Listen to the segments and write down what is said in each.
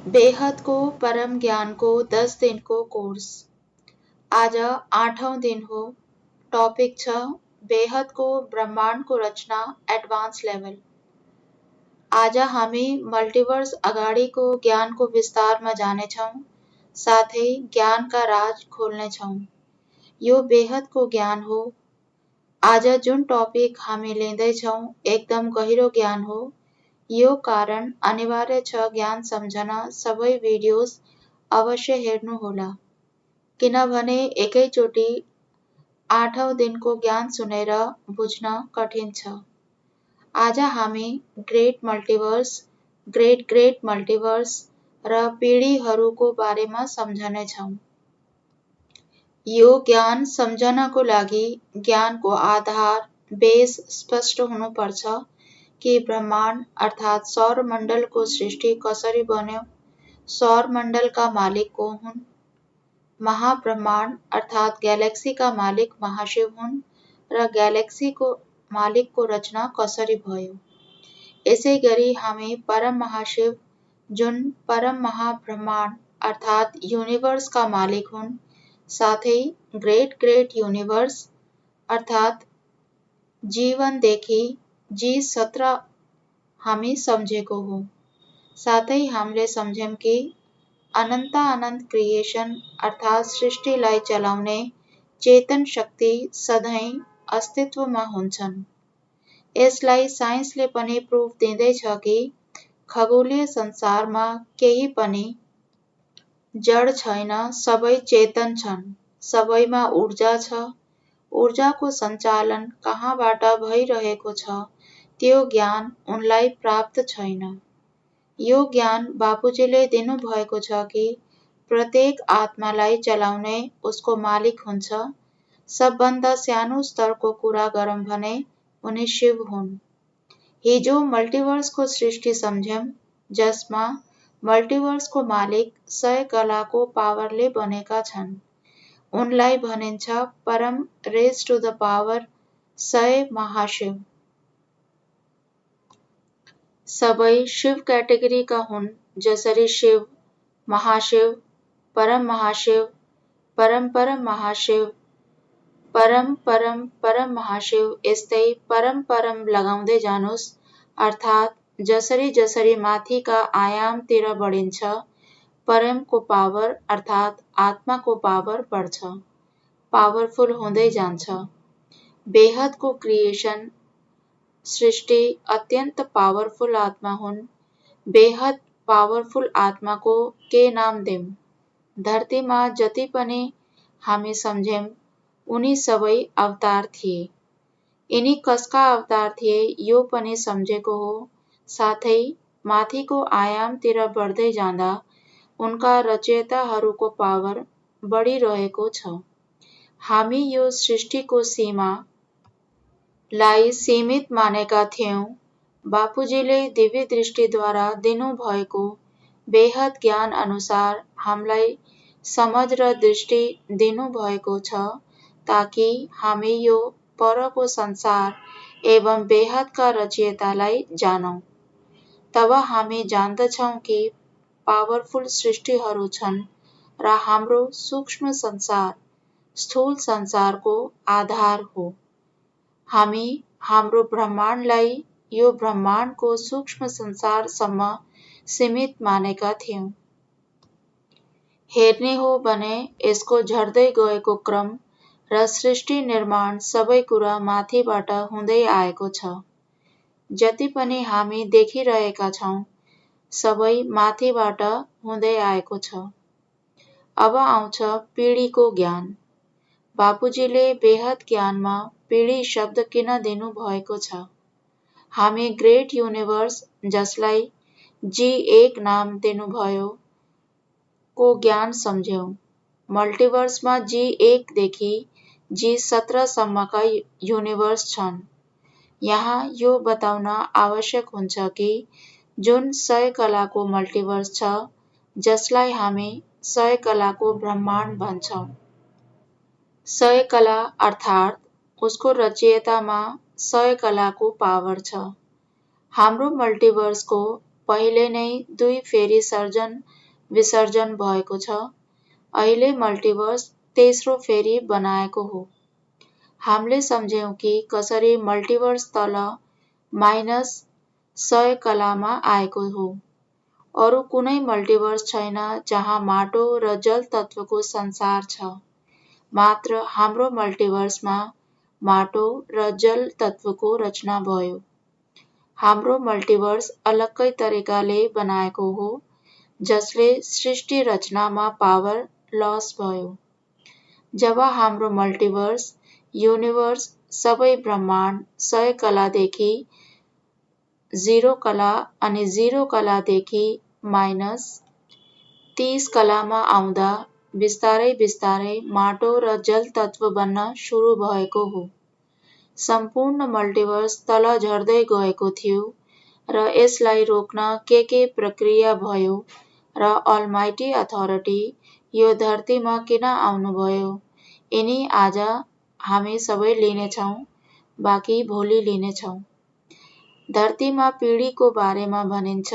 बेहद को परम ज्ञान को 10 दिन को कोर्स। आज 8वां दिन हो। टॉपिक छ बेहद को ब्रह्मांड को रचना एडवांस लेवल। आज हामी मल्टीवर्स अगाडि को ज्ञान को विस्तार में जाने छौं, साथै ज्ञान का राज खोल्ने छौं। यो बेहद को ज्ञान हो। आज जुन टॉपिक हामी लिँदै छौं एकदम गहिरो ज्ञान हो। यो कारण अनिवार्य छ ज्ञान सम्झन सबै भिडियोज अवश्य हेर्नुहोला, किनभने एकैचोटि 8औं दिनको ज्ञान सुनेर बुझ्न कठिन छ। आज हामी ग्रेट मल्टिभर्स र पिढीहरूको बारेमा सम्झने छौं। यो ज्ञान सम्झनको लागि ज्ञानको आधार बेस स्पष्ट हुनुपर्छ कि ब्रह्माण्ड अर्थात् सौरमण्डलको सृष्टि कसरी बन्यो, सौरमण्डलका मालिक को हुन्, महाब्रह्माण्ड अर्थात् ग्यालेक्सीका मालिक महाशिव हुन् र ग्यालेक्सीको मालिकको रचना कसरी भयो। यसैगरी हामी परम महाशिव जुन परम महाब्रह्माण्ड अर्थात् युनिभर्सका मालिक हुन्, साथै ग्रेट युनिभर्स अर्थात् जीवनदेखि G17 हामी सम्झेको हो। साथै हामीले सम्झ्यौं कि अनन्त क्रिएसन अर्थात् सृष्टिलाई चलाउने चेतन शक्ति सधैँ अस्तित्वमा हुन्छन्। यसलाई साइन्सले पनि प्रुफ दिँदैछ कि खगोलीय संसारमा केही पनि जड छैन, सबै चेतन छन्, सबैमा ऊर्जा छ। ऊर्जाको सञ्चालन कहाँबाट भइरहेको छ त्यो ज्ञान उनलाई प्राप्त छैन। यो ज्ञान बापुजीले दिनुभएको छ कि प्रत्येक आत्मालाई चलाउने उसको मालिक हुन्छ। सबभन्दा सानो स्तरको कुरा गरौँ भने उनी शिव हुन्। हिजो मल्टिभर्सको सृष्टि सम्झ्यौं, जसमा मल्टिभर्सको मालिक 100 कलाको पावरले बनेका छन्। उनलाई भनिन्छ परम रेज टु द पावर 100 महाशिव। सबै शिव क्याटेगोरीका हुन्, जसरी शिव, महाशिव, परम महाशिव, परम महाशिव, परम महाशिव, यस्तै परम लगाउँदै जानुस्, अर्थात् जसरी माथिका आयामतिर बढिन्छ, परमको पावर अर्थात् आत्माको पावर बढ्छ, पावरफुल हुँदै जान्छ। बेहदको क्रिएसन सृष्टि अत्यन्त पावरफुल आत्मा हुन्। बेहद पावरफुल आत्माको के नाम दिउँ? धरतीमा जति पनि हामी सम्झ्यौं, उनी सबै अवतार थिए। यिनी कसका अवतार थिए यो पनि सम्झेको हो। साथै माथिको आयामतिर बढ्दै जाँदा उनका रचयिताहरूको पावर बढिरहेको छ। हामी यो सृष्टिको सीमा लाई सीमित मानेका थियौं। बापुजीले दिव्य दृष्टिद्वारा दिनुभएको बेहद ज्ञान अनुसार हामीलाई समझ र दृष्टि दिनुभएको छ, ताकि हामी यो परको संसार एवं बेहदका रचयितालाई जानौं। तब हामी जान्दछौं कि पावरफुल सृष्टिहरू छन् र हाम्रो सूक्ष्म संसार स्थूल संसारको आधार हो। हामी हाम्रो ब्रह्माण्डलाई यो ब्रह्माण्डको सूक्ष्म संसारसम्म सीमित मानेका थियौं। हेर्ने हो भने यसको झर्दै गएको क्रम र सृष्टि निर्माण सबै कुरा माथिबाट हुँदै आएको छ। जति पनि हामी देखिरहेका छौं, सबै माथिबाट हुँदै आएको छ। अब आउँछ पिढीको ज्ञान। बापुजीले बेहद ज्ञानमा पिढी शब्द किन दिनुभएको छ? हामी ग्रेट युनिभर्स, जसलाई G1 नाम दिनुभयो, को ज्ञान सम्झ्यौं। मल्टिभर्समा G1 देखि G17 सम्मका युनिभर्स छन्। यहाँ यो बताउन आवश्यक हुन्छ कि जुन 100 कलाको मल्टिभर्स छ, जसलाई हामी 100 कलाको ब्रह्माण्ड भन्छौं। 100 कला अर्थात् उसको रचयितामा 100 कलाको पावर छ। हाम्रो मल्टिभर्सको पहिले नै 2 फेरि सर्जन विसर्जन भएको छ। अहिले मल्टिभर्स तेस्रो फेरि बनाएको हो। हामीले सम्झ्यौं कि कसरी मल्टिभर्स तल -100 कलामा आएको हो। अरू कुनै मल्टिभर्स छैन जहाँ माटो र जल तत्त्वको संसार छ। मात्र हाम्रो मल्टिभर्समा माटो र जल तत्त्वको रचना भयो। हाम्रो मल्टिभर्स अलग्गै तरिकाले बनाएको हो, जसले सृष्टि रचनामा पावर लस भयो। जब हाम्रो मल्टिभर्स, युनिभर्स, सबै ब्रह्माण्ड 100 कलादेखि 0 कला अनि 0 कलादेखि -30 कलामा आउँदा बिस्तारै बिस्तारै माटो र जल तत्त्व बन्न सुरु भएको हो। सम्पूर्ण मल्टिभर्स तल झर्दै गएको थियो र यसलाई रोक्न के प्रक्रिया भयो र अलमाइटी अथोरिटी यो धरतीमा किन आउनुभयो, यिनी आज हामी सबै लिनेछौँ, बाँकी भोलि लिनेछौँ। धरतीमा पिँढीको बारेमा भनिन्छ।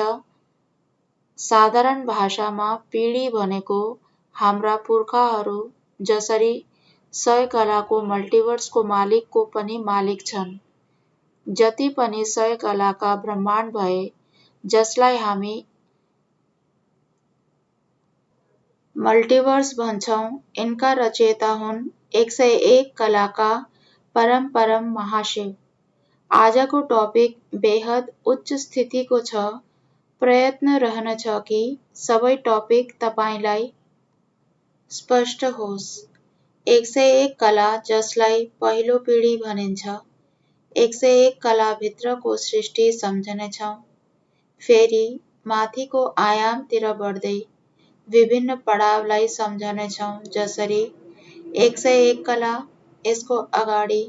साधारण भाषामा पिँढी भनेको हाम्रा पुर्खाहरू जसरी 100 कलाको मल्टिभर्सको मालिकको पनि मालिक छन्। जति पनि 100 कलाका ब्रह्माण्ड भए, जसलाई हामी मल्टिभर्स भन्छौँ, यिनका रचयिता हुन् 101 कलाका परम महाशिव। आजको टपिक बेहद उच्च स्थितिको छ। प्रयत्न रहनेछ कि सबै टपिक तपाईलाई स्पष्ट होस्। 101 कला जसलाई पहिलो पिँढी भनिन्छ। 101 कलाभित्रको सृष्टि सम्झनेछौँ। फेरि माथिको आयामतिर बढ्दै विभिन्न पडावलाई सम्झनेछौँ, जसरी 101 कला, यसको अगाडि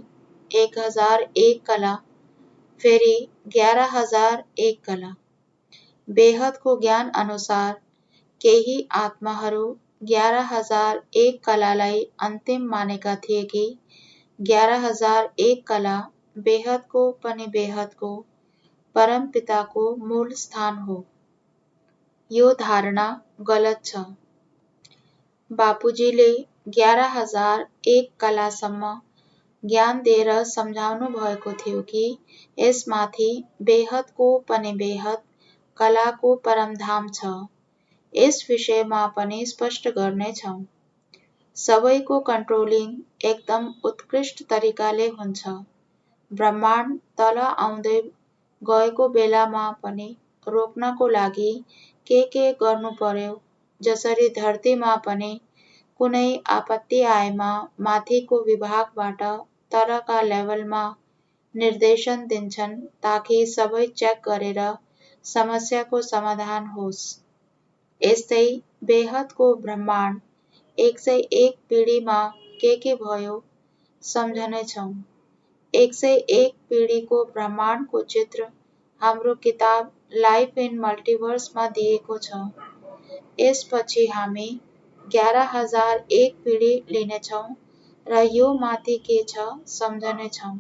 1001 कला, फेरि 11001 कला। बेहदको ज्ञान अनुसार केही आत्माहरू 11001 कलालाई अन्तिम मानेका थिए कि 11001 कला बेहदको पनि बेहदको परमपिताको मूल स्थान हो। यो धारणा गलत छ। बापुजीले 11001 कलासम्म ज्ञान दिएर सम्झाउनु भएको थियो कि यसमाथि बेहदको पनि बेहद कलाको परमधाम छ। यस विषयमा पनि स्पष्ट गर्नेछौँ। सबैको कन्ट्रोलिङ एकदम उत्कृष्ट तरिकाले हुन्छ। ब्रह्माण्ड तल आउँदै गएको बेलामा पनि रोक्नको लागि के गर्नु पर्यो, जसरी धरतीमा पनि कुनै आपत्ति आएमा माथिको विभागबाट तलका लेभलमा निर्देशन दिन्छन् ताकि सबै चेक गरेर समस्याको समाधान होस्। यस्तै बेहदको ब्रह्माण्ड 101 पिँढीमा के भयो सम्झनेछौँ। 101 पिँढीको ब्रह्माण्डको चित्र हाम्रो किताब लाइफ इन मल्टिभर्समा दिएको छ। यसपछि हामी 11001 पिँढी लिनेछौँ र यो माथि के छ सम्झनेछौँ।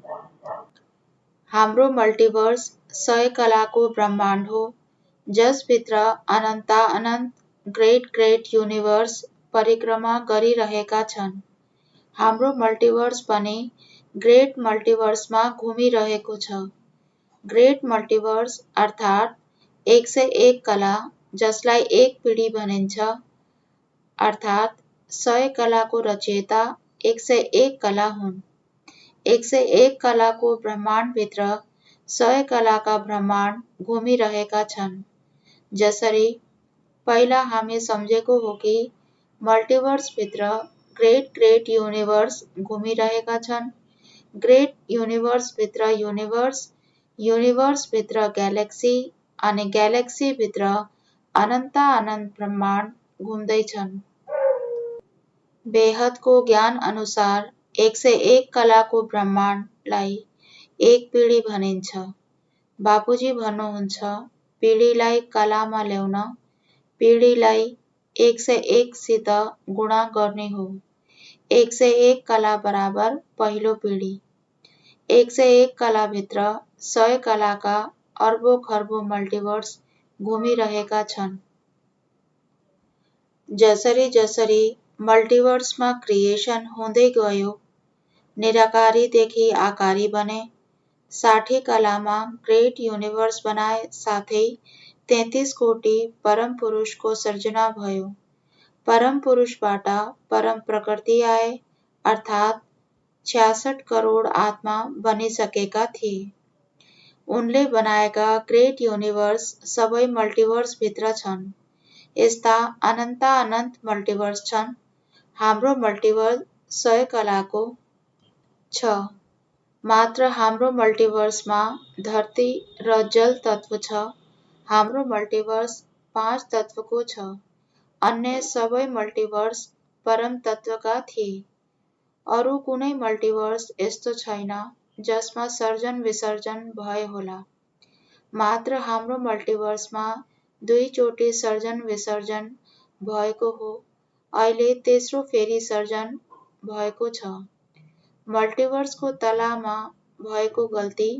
हाम्रो मल्टिभर्स 100 कलाको ब्रह्माण्ड हो, जसभित्र अनन्त ग्रेट युनिभर्स परिक्रमा गरिरहेका छन्। हाम्रो मल्टिभर्स पनि ग्रेट मल्टिभर्समा घुमिरहेको छ। ग्रेट मल्टिभर्स अर्थात् 101 कला, जसलाई एक पिँढी भनिन्छ, अर्थात् 100 कलाको रचयिता 101 कला हुन्। 101 कलाको ब्रह्माण्डभित्र 100 कलाका ब्रह्माण्ड घुमिरहेका छन्। जसरी पहिला हामी सम्झेको हो कि मल्टिभर्सभित्र ग्रेट युनिभर्स घुमिरहेका छन्। ग्रेट युनिभर्सभित्र युनिभर्स, युनिभर्सभित्र ग्यालेक्सी अनि ग्यालेक्सीभित्र अनन्त ब्रह्माण्ड घुम्दैछन्। बेहदको ज्ञान अनुसार 101 कलाको ब्रह्माण्डलाई एक पिँढी भनिन्छ। बापुजी भन्नुहुन्छ, पिँढीलाई कलामा ल्याउन पिँढीलाई 101 सित गुणा गर्ने हो। 101 कला बराबर पहिलो पिँढी। 101 कलाभित्र 100 कलाका अर्बौं खर्बौं मल्टिभर्स घुमिरहेका छन्। जसरी जसरी मल्टिभर्समा क्रिएसन हुँदै गयो, निराकारीदेखि आकारी बने, 60 कलामा ग्रेट युनिभर्स बनाए, साथै 33 कोटी परम पुरुषको सर्जना भयो। परम पुरुषबाट परम प्रकृति आए, अर्थात् 66 करोड आत्मा बनिसकेका थिए। उनले बनाएका ग्रेट युनिभर्स सबै मल्टिभर्सभित्र छन्। यस्ता अनन्त मल्टिभर्स छन्। हाम्रो मल्टिभर्स 100 कलाको छ। मात्र हाम्रो मल्टिभर्समा धरती र जल तत्व छ। हाम्रो मल्टिभर्स 5 तत्वको छ। अन्य सबै मल्टिभर्स परम तत्वका थिए। अरू कुनै मल्टिभर्स यस्तो छैन जसमा सर्जन विसर्जन भए होला। मात्र हाम्रो मल्टिभर्समा 2 चोटि सर्जन विसर्जन भएको हो। अहिले तेस्रो फेरि सर्जन भएको छ। मल्टिभर्सको तलामा भएको गल्ती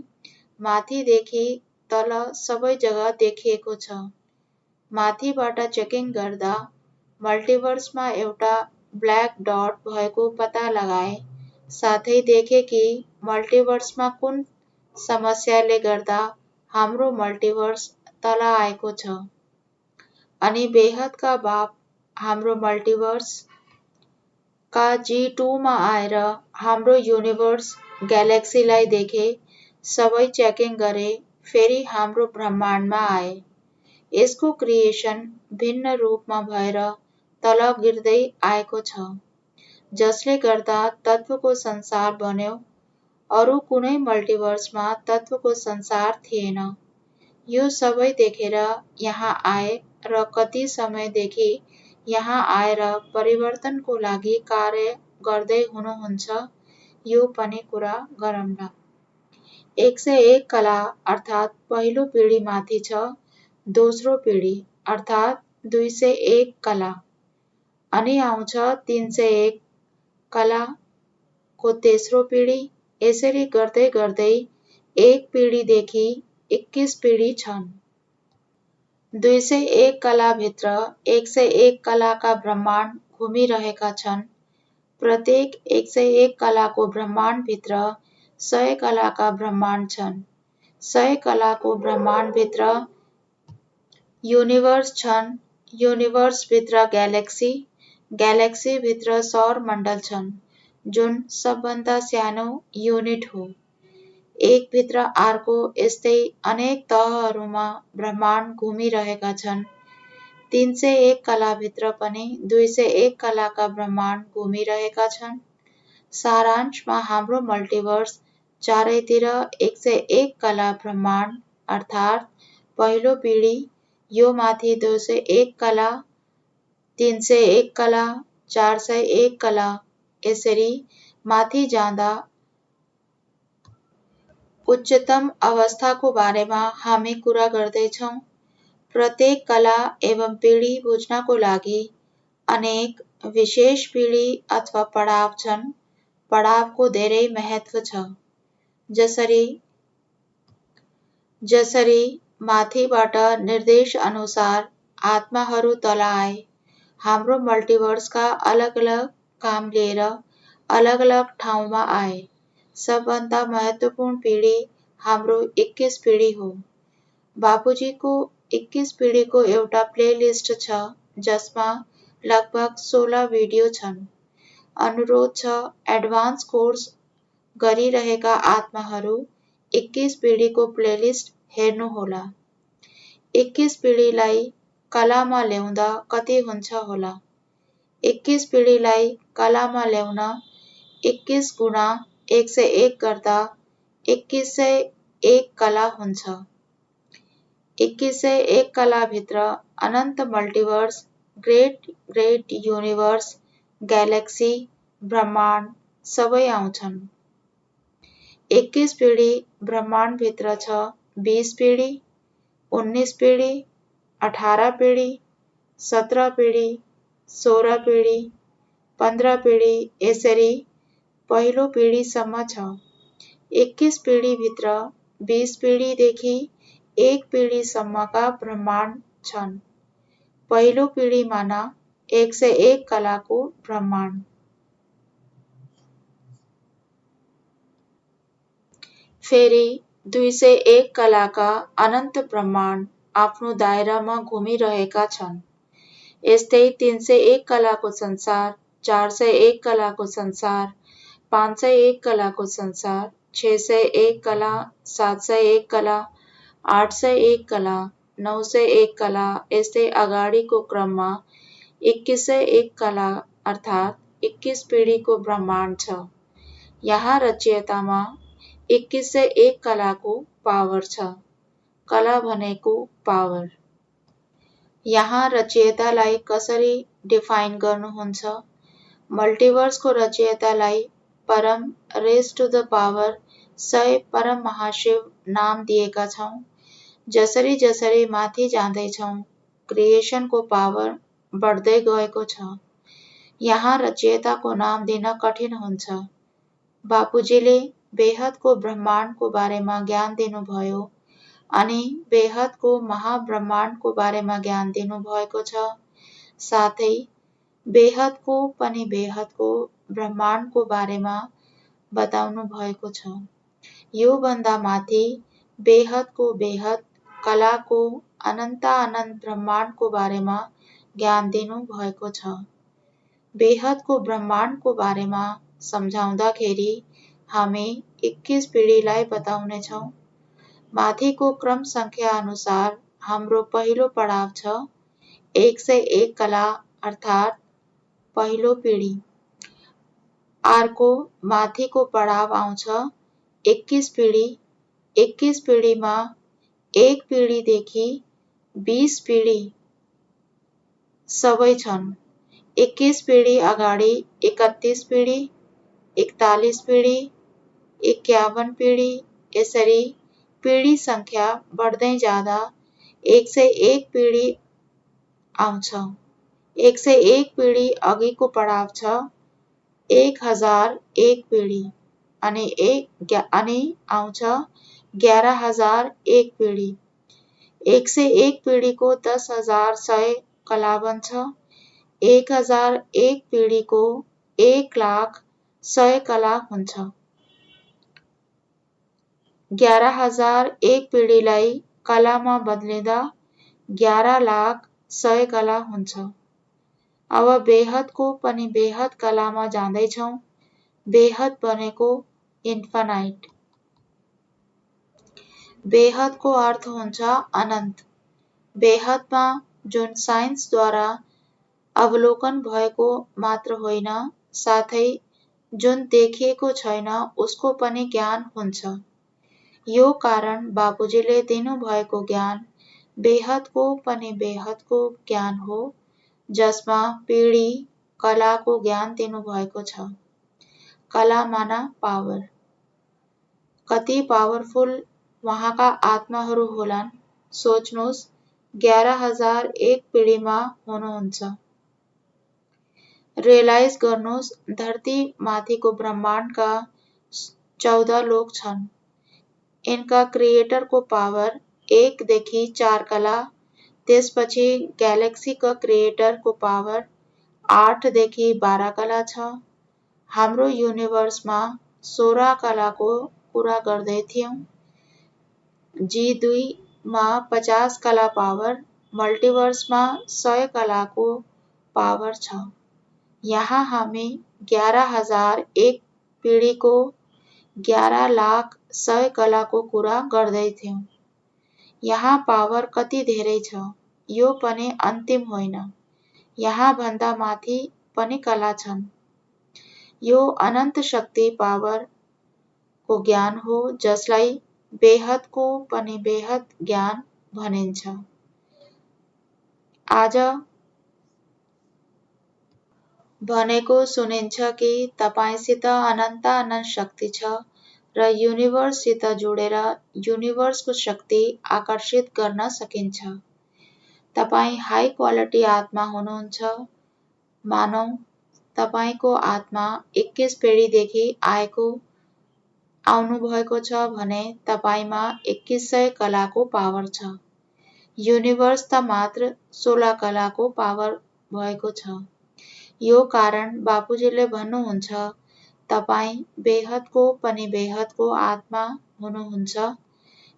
माथिदेखि तल सबै जग्गा देखिएको छ। माथिबाट चेकिङ गर्दा मल्टिभर्समा एउटा ब्ल्याक डट भएको पत्ता लगाए, साथै देखे कि मल्टिभर्समा कुन समस्याले गर्दा हाम्रो मल्टिभर्स तल आएको छ। अनि बेहदका बाप हाम्रो मल्टिभर्स का G2मा आएर हाम्रो युनिभर्स ग्यालेक्सीलाई देखे, सबै चेकिङ गरे, फेरि हाम्रो ब्रह्माण्डमा आए। यसको क्रिएसन भिन्न रूपमा भएर तल गिर्दै आएको छ, जसले गर्दा तत्वको संसार बन्यो। अरू कुनै मल्टिभर्समा तत्वको संसार थिएन। यो सबै देखेर यहाँ आए र कति समयदेखि यहाँ आएर परिवर्तनको लागि कार्य गर्दै हुनुहुन्छ, यो पनि कुरा गरौँला। 101 कला अर्थात् पहिलो पिढी माथि छ, दोस्रो पिढी अर्थात् 201 कला, अनि आउँछ 301 कलाको तेस्रो पिढी। यसरी गर्दै गर्दै 1 पिढीदेखि 21 पिढी छन्। 201 कलाभित्र 101 कलाका ब्रह्माण्ड घुमिरहेका छन्। प्रत्येक 101 कलाको ब्रह्माण्डभित्र 100 कलाका ब्रह्माण्ड छन्। 100 कलाको ब्रह्माण्डभित्र युनिभर्स छन्। युनिभर्सभित्र ग्यालेक्सी, ग्यालेक्सीभित्र सौरमण्डल छन्, जुन सबभन्दा सानो युनिट हो। एकभित्र अर्को यस्तै अनेक तहहरूमा ब्रह्माण्ड घुमिरहेका छन्। 301 कलाभित्र पनि 201 कलाका ब्रह्माण्ड घुमिरहेका छन्। सारांशमा हाम्रो मल्टिभर्स चारैतिर 101 कला ब्रह्माण्ड अर्थात् पहिलो पिढी, यो माथि 201 कला, 301 कला, 401 कला, यसरी माथि जाँदा उच्चतम अवस्थाको बारेमा हामी कुरा गर्दैछौँ। प्रत्येक कला एवं पिढी बुझ्नको लागि अनेक विशेष पिढी अथवा पडाव छन्। पडावको धेरै महत्व छ। जसरी माथिबाट निर्देश अनुसार आत्माहरू तल आए, हाम्रो मल्टिभर्सका अलग अलग काम लिएर अलग अलग ठाउँमा आए। सबभन्दा महत्त्वपूर्ण पिढी हाम्रो 21 पिढी हो। बापुजीको 21 पिढीको एउटा प्लेलिस्ट छ, जसमा लगभग 16 भिडियो छन्। अनुरोध छ, एडभान्स कोर्स गरिरहेका आत्माहरू 21 पिढीको प्लेलिस्ट हेर्नुहोला। 21 पिढीलाई कलामा ल्याउँदा कति हुन्छ होला? 21 पिढीलाई कलामा ल्याउन 21 गुणा 101 गर्दा 2101 कला हुन्छ। 2101 कलाभित्र अनन्त मल्टिभर्स, ग्रेट युनिभर्स, ग्यालेक्सी, ब्रह्माण्ड सबै आउँछन्। 21 पिढी ब्रह्माण्डभित्र छ। 20 पिढी, 19 पिढी, 18 पिढी, 17 पिढी, 16 पिढी, 15 पिढी, यसरी पहिलो पिढीसम्म छ। 21 पिढीभित्र 20 पिढीदेखि एक पिँढीसम्मका ब्रह्माण्ड छन्। पहिलो पिँढी मान 101 कलाको ब्रह्माण्ड। फेरि 201 कलाका अनन्त ब्रह्माण्ड आफ्नो दायरामा घुमिरहेका छन्। यस्तै 301 कलाको संसार, 401 कलाको संसार, 501 कलाको संसार, 601 कला, 701 कला, 801 कला, 901 कला, यस्तै अगाडिको क्रममा 2101 कला अर्थात् 21 पिँढीको ब्रह्माण्ड छ। यहाँ रचयितामा 2101 कलाको पावर छ। कला भनेको पावर। यहाँ रचयितालाई कसरी डिफाइन गर्नुहुन्छ? मल्टिभर्सको रचयितालाई परम रेज टु द पावर 100 परम महाशिव नाम दिएका छौँ। जसरी जसरी माथि जाँदैछौँ, क्रिएसनको पावर बढ्दै गएको छ। यहाँ रचयिताको नाम दिन कठिन हुन्छ। बापुजीले बेहदको ब्रह्माण्डको बारेमा ज्ञान दिनुभयो अनि बेहदको महाब्रह्माण्डको बारेमा ज्ञान दिनुभएको छ। साथै बेहदको पनि बेहदको ब्रह्माण्डको बारेमा बताउनु भएको छ। यो भन्दा माथि बेहदको बेहद कलाको अनन्त ब्रह्माण्डको बारेमा ज्ञान दिनु भएको छ। बेहदको ब्रह्माण्डको बारेमा सम्झाउँदाखेरि हामी 21 पिँढीलाई बताउनेछौँ। माथिको क्रम सङ्ख्या अनुसार हाम्रो पहिलो पडाव छ 101 कला अर्थात् पहिलो पिँढी। अर्को माथिको पडाव आउँछ 21 पिँढी। 21 पिँढीमा 1 पिँढीदेखि 20 पिँढी सबै छन्। 21 पिँढी अगाडि 31 पिँढी, 41 पिँढी, 51 पिँढी, यसरी पिँढी सङ्ख्या बढ्दै जाँदा 101 पिँढी आउँछ। 101 पिँढी अघिको पडाव छ 1001 पिँढी अनि आउँछ 11001 पिँढी। 101 पिँढीको 10,100 कला बन्छ। 1001 पिँढीको 1,00,100 कला हुन्छ। 11,001 पिँढीलाई कलामा बदलिँदा 11,00,100 कला हुन्छ। अब बेहदको पनि बेहद कलामा जाँदैछौँ। बेहद भनेको इन्फानाइट। बेहदको अर्थ हुन्छ अनन्त। बेहदमा जुन साइन्सद्वारा अवलोकन भएको मात्र होइन, साथै जुन देखिएको छैन उसको पनि ज्ञान हुन्छ। यो कारण बापुजीले दिनुभएको ज्ञान बेहदको पनि बेहदको ज्ञान हो, जसमा पिँढी कलाको ज्ञान दिनुभएको छ। कला माना पावर। कति पावरफुल उहाँका आत्माहरू होलान्। सोच्नुहोस् 11,001 पिँढीमा हुनुहुन्छ। रियलाइज गर्नुहोस् धरती माथिको ब्रह्माण्डका 14 लोक छन्। यिनका क्रिएटरको पावर 1 देखि 4 कला, त्यसपछि ग्यालेक्सीका क्रिएटरको पावर 8 देखि 12 कला छ। हाम्रो युनिभर्समा 16 कलाको कुरा गर्दै थियौँ। G2 मा 50 कला पावर, मल्टिभर्समा 100 कलाको पावर छ। यहाँ हामी 11,001 पिँढीको 11,00,100 कलाको कुरा गर्दै थियौँ। यहाँ पावर कति धेरै छ, यो पनि अन्तिम होइन। यहाँ भन्दा माथि पनि कला छन्। यो अनन्त शक्ति पावरको ज्ञान हो, जसलाई बेहदको पनि बेहद ज्ञान भनिन्छ। आज भनेको सुनिन्छ कि तपाईसित अनन्त शक्ति छ र युनिभर्ससित जोडेर युनिभर्सको शक्ति आकर्षित गर्न सकिन्छ। तपाईँ हाई क्वालिटी आत्मा हुनुहुन्छ। मानौँ तपाईको आत्मा 21 पिँढीदेखि आएको आउनुभएको छ भने तपाईमा 2100 कलाको पावर छ। युनिभर्स त मात्र 16 कलाको पावर भएको छ। यो कारण बापुजीले भन्नुहुन्छ तपाई बेहदको पनि बेहदको आत्मा हुनुहुन्छ।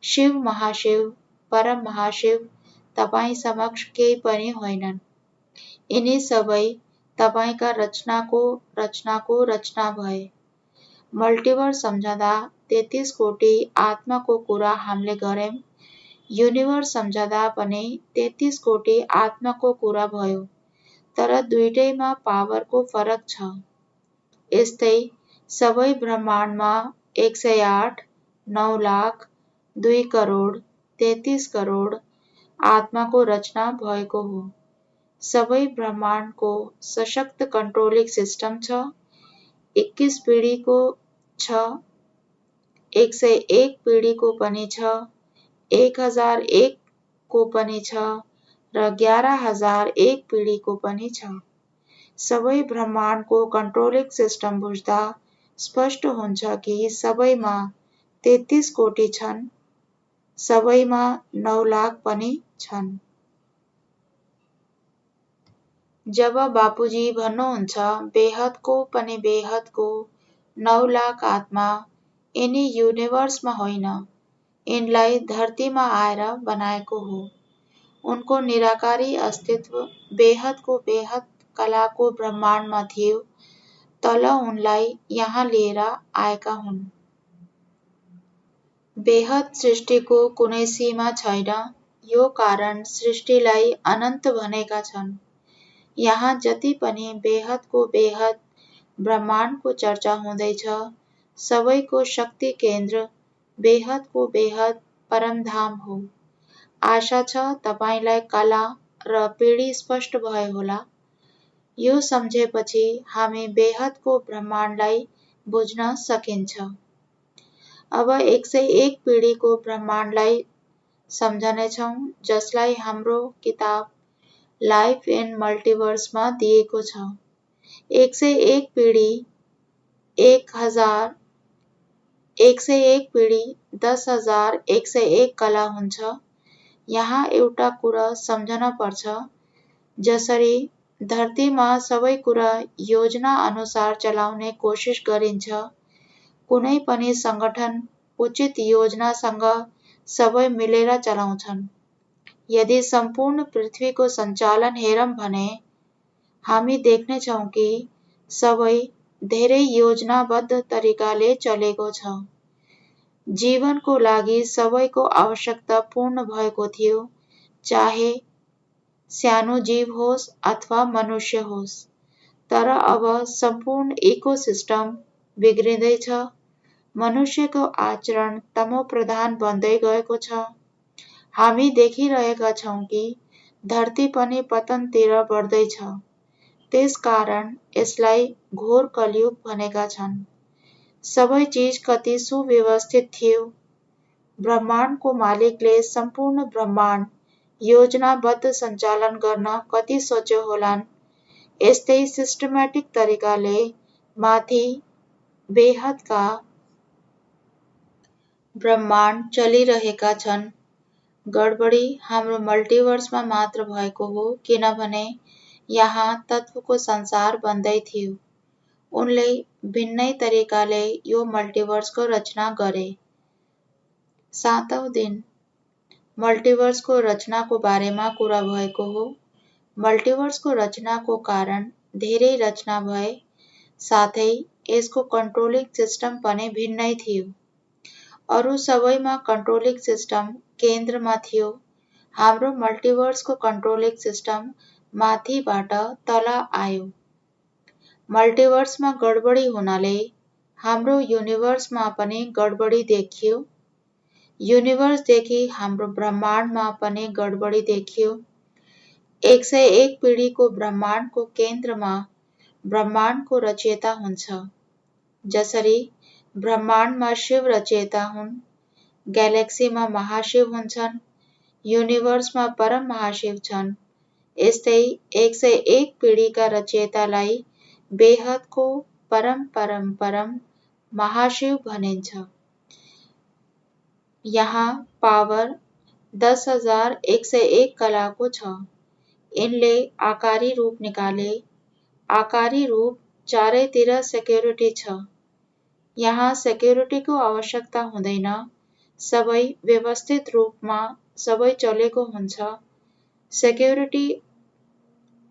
शिव महाशिव परम महाशिव तपाई समक्ष केही पनि होइनन्। यिनी सबै तपाईका रचनाको रचना भए। मल्टिभर्स सम्झँदा 33 कोटी आत्माको कुरा हामीले गर्यौं। युनिभर्स सम्झँदा पनि 33 कोटी आत्माको कुरा भयो। तर दुईटैमा पावरको फरक छ। यस्तै सबै ब्रह्माण्डमा 108, 9 लाख, 2 करोड, 33 करोड आत्माको रचना भएको हो। सबै ब्रह्माण्डको सशक्त कन्ट्रोलिङ सिस्टम छ। 21 पिढीको छ, 101 पिढीको पनि छ, 1001 को पनि छ र 11001 पिढीको पनि छ। सबै ब्रह्माण्डको कन्ट्रोलिङ सिस्टम बुझ्दा स्पष्ट हुन्छ कि सबैमा 33 कोटी छन्, सबैमा 9 लाख पनि छन्। जब बापुजी भन्नुहुन्छ बेहदको पनि बेहदको 9 लाख आत्मा यिनी युनिभर्समा होइन, यिनलाई धरतीमा आएर बनाएको हो। उनको निराकारी अस्तित्व बेहदको बेहद कलाको ब्रह्माण्डमा थियो, तल उनलाई यहाँ लिएर आएका हुन्। बेहद सृष्टिको कुनै सीमा छैन, यो कारण सृष्टिलाई अनन्त भनेका छन्। यहाँ जति पनि बेहदको बेहद ब्रह्माण्डको चर्चा हुँदैछ, सबैको शक्ति केन्द्र बेहदको बेहद परमधाम हो। आशा छ तपाईलाई कला र पिढी स्पष्ट भयो होला। यो सम्झेपछि हामी बेहदको ब्रह्माण्डलाई बुझ्न सकिन्छ। अब 101 पिढीको ब्रह्माण्डलाई सम्झनेछौँ, जसलाई हाम्रो किताब लाइफ इन मल्टिभर्समा दिएको छ। 101 पिढी 1000, 101 पिढी 10,101 कला हुन्छ। यहाँ एउटा कुरा सम्झन पर्छ, जसरी धरतीमा सबै कुरा योजना अनुसार चलाउने कोसिस गरिन्छ, कुनै पनि संगठन उचित योजनासँग सबै मिलेर चलाउँछन्। यदि सम्पूर्ण पृथ्वीको सञ्चालन हेरौँ भने हामी देख्नेछौँ कि सबै धेरै योजनाबद्ध तरिकाले चलेको छ। जीवनको लागि सबैको आवश्यकता पूर्ण भएको थियो, चाहे सानो जीव होस् अथवा मनुष्य होस्। तर अब सम्पूर्ण इकोसिस्टम बिग्रिँदैछ, मनुष्यको आचरण तमोप्रधान बन्दै गएको छ। हामी देखिरहेका छौँ कि धरती पनि पतनतिर बढ्दैछ। त्यसकारण यसलाई घोर कलियुग भनेका छन्। सबै चिज कति सुव्यवस्थित थियो। ब्रह्माण्डको मालिकले सम्पूर्ण ब्रह्माण्ड योजनाबद्ध सञ्चालन गर्न कति सोच्यो होलान्। यस्तै सिस्टमेटिक तरिकाले माथि बेहदका ब्रह्माण्ड चलिरहेका छन्। गडबडी हाम्रो मल्टिभर्समा मात्र भएको हो, किनभने यहाँ तत्त्वको संसार बन्दै थियो। उनले भिन्नै तरिकाले यो मल्टिभर्सको रचना गरे। 7औं दिन मल्टिभर्सको रचनाको बारेमा कुरा भएको हो। मल्टिभर्सको रचनाको कारण धेरै रचना भए, साथै यसको कन्ट्रोलिङ सिस्टम पनि भिन्नै थियो। अरू सबैमा कन्ट्रोलिङ सिस्टम केन्द्रमा थियो। हाम्रो मल्टिभर्सको कन्ट्रोलिङ सिस्टम माथिबाट तल आयो। मल्टिभर्समा गडबडी हुनाले हाम्रो युनिभर्समा पनि गडबडी देखियो। युनिभर्सदेखि हाम्रो ब्रह्माण्डमा पनि गडबडी देखियो। 101 पिढीको ब्रह्माण्डको केन्द्रमा ब्रह्माण्डको रचयिता हुन्छ। जसरी ब्रह्माण्डमा शिव रचयिता हुन्, ग्यालेक्सीमा महाशिव हुन्छन्, युनिभर्समा परम महाशिव छन्, यस्तै 101 पिढीका रचयितालाई बेहदको परम परम परम महाशिव भनिन्छ। यहाँ पावर 10,101 कलाको छ। यिनले आकारी रूप निकाले। आकारी रूप चारैतिर सेक्युरिटी छ। यहाँ सेक्युरिटीको आवश्यकता हुँदैन। सबै व्यवस्थित रूपमा सबै चलेको हुन्छ। सेक्युरिटी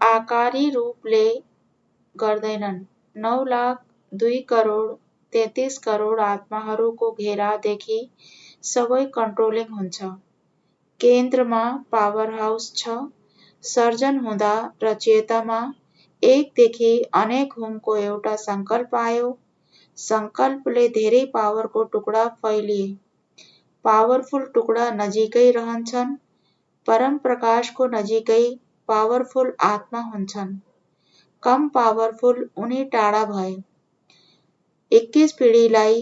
आकारी रूपले गर्दैनन्। 9,02,33,00,00,000 आत्माहरूको घेरादेखि सबै कन्ट्रोलिङ हुन्छ। केन्द्रमा पावर हाउस छ। सर्जन हुँदा रचयितामा एकदेखि अनेक हुमको एउटा सङ्कल्प आयो। सङ्कल्पले धेरै पावरको टुक्रा फैलिए। पावरफुल टुक्रा नजिकै रहन्छन्। परम प्रकाशको नजिकै पावरफुल आत्मा हुन्छन्। कम पावरफुल उनी टाढा भए। 21 पिँढीलाई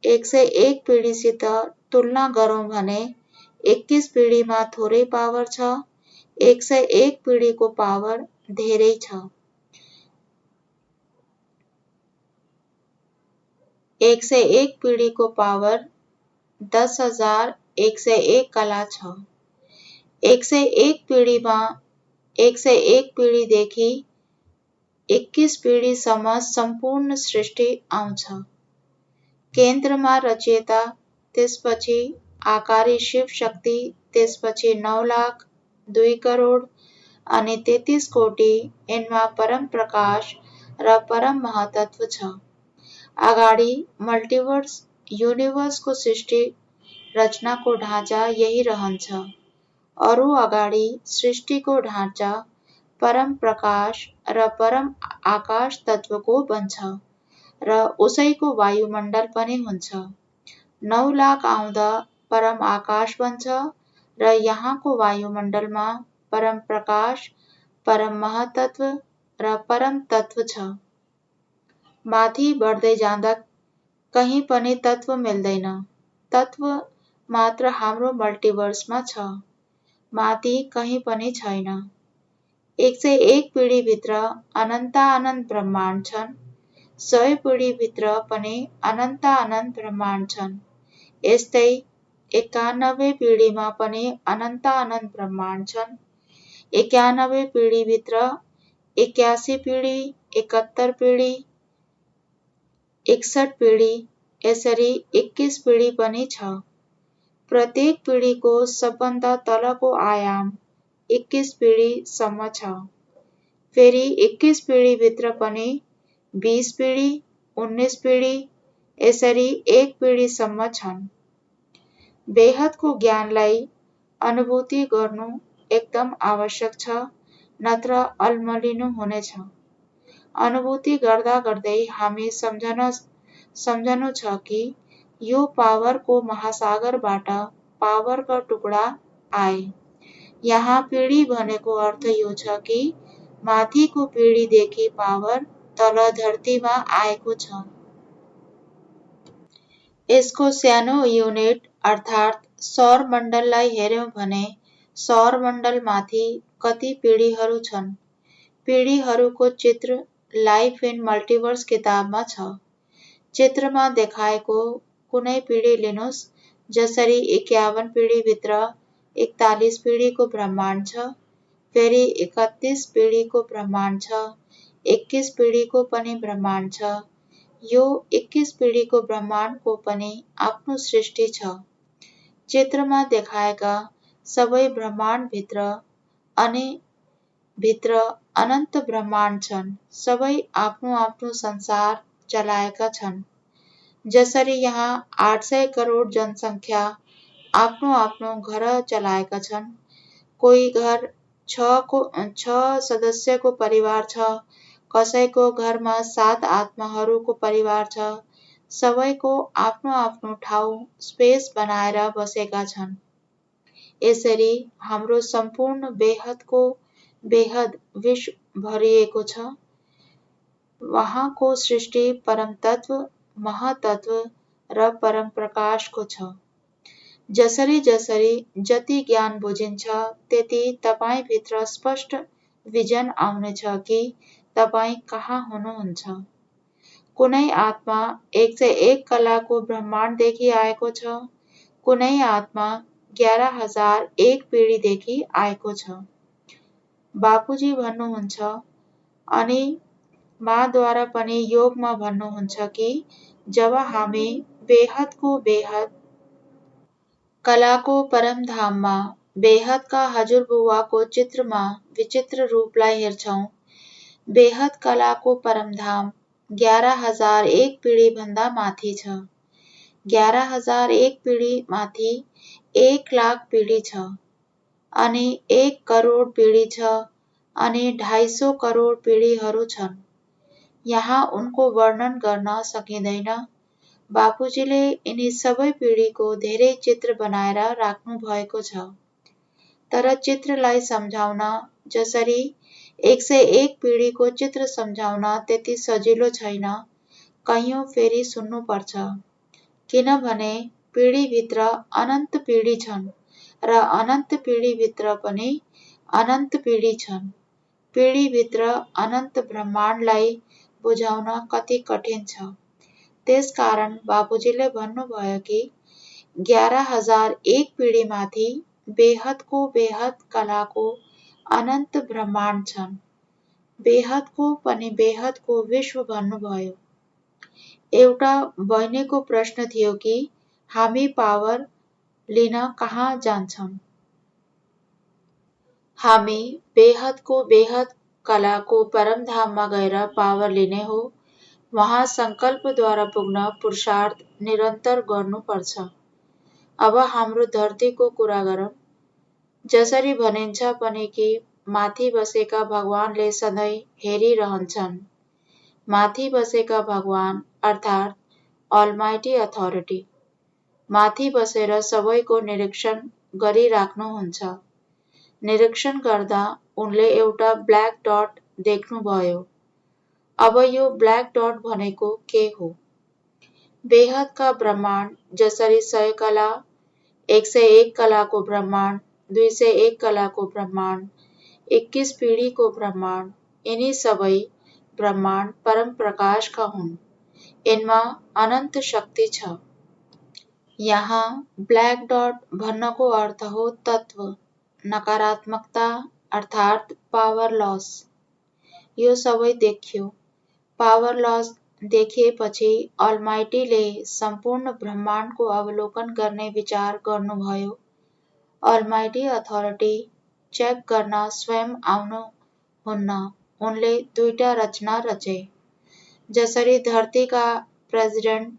101 पिँढीसित तुलना गरौँ भने 21 पिँढीमा थोरै पावर छ। 101 पिँढीको पावर धेरै छ। 101 पिँढीको पावर 10,101 कला छ। 101 पिँढीमा 101 पिँढीदेखि 21 पिँढीसम्म सम्पूर्ण सृष्टि आउँछ। केन्द्रमा रचयिता, त्यसपछि आकारी शिव शक्ति, त्यसपछि 9,02,00,00,000 अनि 33 कोटी। यिनमा परम प्रकाश र परम महतत्व छ। अगाडि मल्टिभर्स युनिभर्सको सृष्टि रचनाको ढाँचा यही रहन्छ। अरू अगाडि सृष्टिको ढाँचा परम प्रकाश र परम आकाश तत्त्वको बन्छ र उसैको वायुमण्डल पनि हुन्छ। 9,00,000 आउँदा परम आकाश बन्छ र यहाँको वायुमण्डलमा परम प्रकाश, परम महतत्व र परम तत्व छ। माथि बढ्दै जाँदा कहीँ पनि तत्व मिल्दैन। तत्व मात्र हाम्रो मल्टिभर्समा छ। माथि कहीँ पनि छैन। 101 पिँढीभित्र अनन्त ब्रह्माण्ड छन्। 100 पिँढीभित्र पनि अनन्त ब्रह्माण्ड छन्। यस्तै 91 पिँढीमा पनि अनन्त ब्रह्माण्ड छन्। 91 पिँढीभित्र 81 पिँढी, 71 पिँढी, 61 पिँढी, यसरी 21 पिँढी पनि छ। प्रत्येक पिँढीको सबभन्दा तलको आयाम 21 पिँढीसम्म छ। फेरि 21 पिँढीभित्र पनि 20 पिँढी, 19 पिँढी, यसरी 1 पिँढीसम्म छन्। बेहदको ज्ञानलाई अनुभूति गर्नु एकदम आवश्यक छ, नत्र अल्मलिनु हुनेछ। अनुभूति गर्दा गर्दै हामी सम्झनु छ कि यो पावरको महासागरबाट पावरका टुक्रा आए। यहाँ पिँढी भनेको अर्थ यो छ कि माथिको पिँढीदेखि पावर तल धरतीमा आएको छ। यसको सानो युनिट अर्थात् सौरमण्डललाई हेर्यौं भने सौरमण्डलमाथि कति पिँढीहरू छन्। पिँढीहरूको चित्र लाइफ इन मल्टिभर्स किताबमा छ। चित्रमा देखाएको कुनै पिँढी लिनुस्। जसरी 51 पिँढीभित्र 41 पिँढीको ब्रह्माण्ड छ। फेरि 31 पिँढीको ब्रह्माण्ड छ। 21 पिँढीको पनि ब्रह्माण्ड छ। यो 21 पिँढीको ब्रह्माण्डको पनि आफ्नो सृष्टि छ। चित्रमा देखाएका सबै ब्रह्माण्डभित्र अनि भित्र अनन्त ब्रह्माण्ड छन्। सबै आफ्नो आफ्नो संसार चलाएका छन्। जसरी यहाँ 800 करोड जनसङ्ख्या आफ्नो आफ्नो घर चलाएका छन्। कोही घर 6 सदस्यको परिवार छ। कसैको घरमा 7 आत्माहरूको परिवार छ। सबैको आफ्नो आफ्नो ठाउँ स्पेस बनाएर बसेका छन्। यसरी हाम्रो सम्पूर्ण बेहदको बेहद विश्व भरिएको छ। वहाँको सृष्टि परम तत्व, महतत्व र परम प्रकाशको छ। जसरी जसरी जति ज्ञान बुझिन्छ त्यति तपाईभित्र स्पष्ट भिजन आउनेछ कि तपाईँ कहाँ हुनुहुन्छ। कुनै आत्मा 101 कलाको ब्रह्माण्डदेखि आएको छ, कुनै आत्मा 11,001 पिँढीदेखि आएको छ। बापुजी भन्नुहुन्छ अनि माद्वारा पनि योगमा भन्नुहुन्छ कि जब हामी बेहदको बेहद कलाको परमधाममा बेहदका हजुरबुवाको चित्रमा विचित्र रूपलाई हेर्छौं, बेहद कलाको परमधाम 11,001 पिँढीभन्दा माथि छ। 11,001 पिँढी माथि 1,00,000 पिँढी छ, अनि 1 करोड पिँढी छ, अनि 250 करोड पिँढीहरू छन्। यहाँ उनको वर्णन गर्न सकिँदैन। बापुजीले यिनी सबै पिँढीको धेरै चित्र बनाएर राख्नु भएको छ। तर चित्रलाई सम्झाउन जसरी 101 पिँढीको चित्र सम्झाउन त्यति सजिलो छैन, कैयौं फेरि सुन्नुपर्छ। किनभने पिँढीभित्र अनन्त पिँढी छन् र अनन्त पिँढीभित्र पनि अनन्त पिँढी छन्। पिँढीभित्र अनन्त ब्रह्माण्डलाई बुझाउन कति कठिन छ। त्यसकारण बापुजीले भन्नुभयो कि 11,001 पिँढीमाथि बेहदको बेहद कलाको अनन्त ब्रह्माण्ड छन्। बेहदको पनि बेहदको विश्व भन्नुभयो। एउटा बहिनीको प्रश्न थियो कि हामी पावर लिन कहाँ जान्छौं? हामी बेहदको बेहद कलाको परमधाममा गएर पावर लिने हो। वहाँ संकल्पद्वारा पुग्न पुरुषार्थ निरन्तर गर्नुपर्छ। अब हाम्रो धरतीको कुरा गरौँ। जसरी भनिन्छ पनि कि माथि बसेका भगवानले सधैँ हेरिरहन्छन्। माथि बसेका भगवान अर्थात् अलमाइटी अथोरिटी माथि बसेर सबैको निरीक्षण गरिराख्नुहुन्छ। निरीक्षण गर्दा उनले एउटा ब्ल्याक डट देख्नुभयो। अब यो ब्ल्याक डट भनेको के हो? बेहदका ब्रह्माण्ड जसरी 100 कला, 101 कलाको ब्रह्माण्ड, 201 कलाको ब्रह्माण्ड, 21 पिँढीको ब्रह्माण्ड, यिनी सबै ब्रह्माण्ड परम प्रकाशका हुन्। यिनमा अनन्त शक्ति छ। यहाँ ब्ल्याक डट भन्नको अर्थ हो तत्व, नकारात्मकता अर्थात् पावर लस। यो सबै देखियो। पावर लस देखिएपछि अलमाइटीले सम्पूर्ण ब्रह्माण्डको अवलोकन गर्ने विचार गर्नुभयो। अलमाइटी अथोरिटी चेक गर्न स्वयं आउनुहुन्न। उनले 2टा रचना रचे। जसरी धरतीका प्रेसिडेन्ट